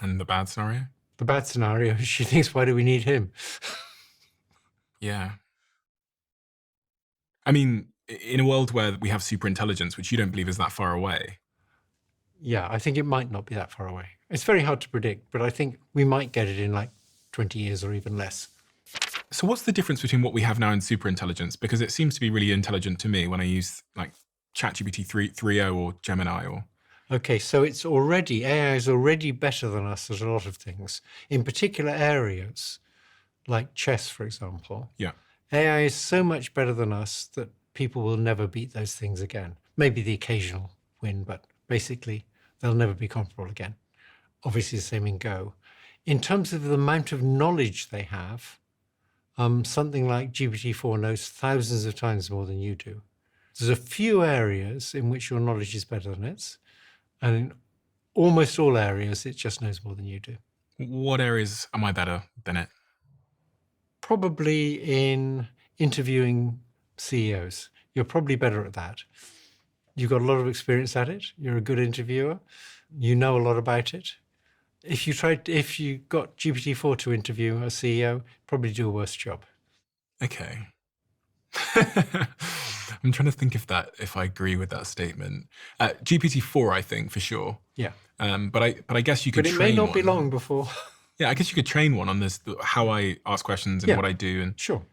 And the bad scenario? The bad scenario, she thinks, why do we need him? Yeah. I mean, in a world where we have superintelligence, which you don't believe is that far away. Yeah, I think it might not be that far away. It's very hard to predict, but I think we might get it in like 20 years or even less. So what's the difference between what we have now and superintelligence? Because it seems to be really intelligent to me when I use like ChatGPT 3.0 or Gemini or... Okay, so AI is already better than us at a lot of things. In particular areas, like chess, for example. Yeah. AI is so much better than us that people will never beat those things again. Maybe the occasional win, but basically they'll never be comparable again. Obviously the same in Go. In terms of the amount of knowledge they have, something like GPT-4 knows thousands of times more than you do. There's a few areas in which your knowledge is better than its, and in almost all areas, it just knows more than you do. What areas am I better than it? Probably in interviewing CEOs. You're probably better at that. You've got a lot of experience at it. You're a good interviewer. You know a lot about it. If you got GPT-4 to interview a CEO, probably do a worse job. Okay. I'm trying to think if I agree with that statement. GPT-4, I think, for sure. Yeah. But I guess you could train one. But it may not be long before. Yeah, I guess you could train one on this, how I ask questions and what I do. And sure.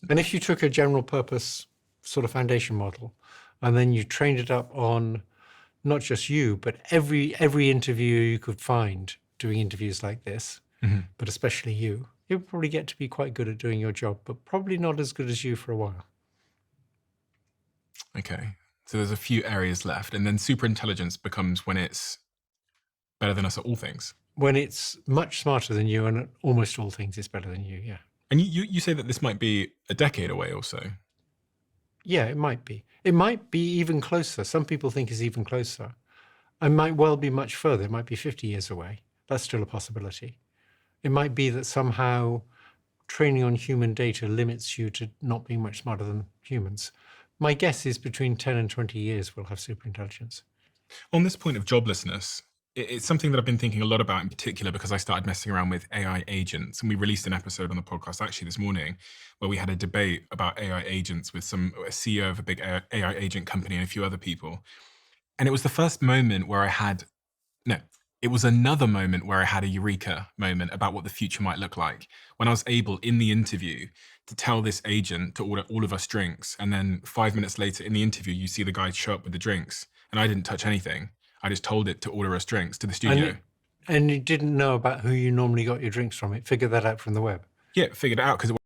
And if you took a general purpose sort of foundation model and then you trained it up on not just you, but every interviewer you could find doing interviews like this, but especially you would probably get to be quite good at doing your job, but probably not as good as you for a while. Okay. So there's a few areas left. And then superintelligence becomes when it's better than us at all things. When it's much smarter than you and at almost all things it's better than you, yeah. And you say that this might be a decade away or so. Yeah, it might be. It might be even closer. Some people think it's even closer. It might well be much further. It might be 50 years away. That's still a possibility. It might be that somehow training on human data limits you to not being much smarter than humans. My guess is between 10 and 20 years we'll have superintelligence. On this point of joblessness, it's something that I've been thinking a lot about in particular because I started messing around with AI agents. And we released an episode on the podcast actually this morning where we had a debate about AI agents with a CEO of a big AI agent company and a few other people. And it was the first moment where it was another moment where I had a eureka moment about what the future might look like. When I was able in the interview to tell this agent to order all of us drinks. And then 5 minutes later in the interview, you see the guy show up with the drinks and I didn't touch anything. I just told it to order us drinks to the studio. And you didn't know about who you normally got your drinks from. It figured that out from the web. Yeah, figured it out because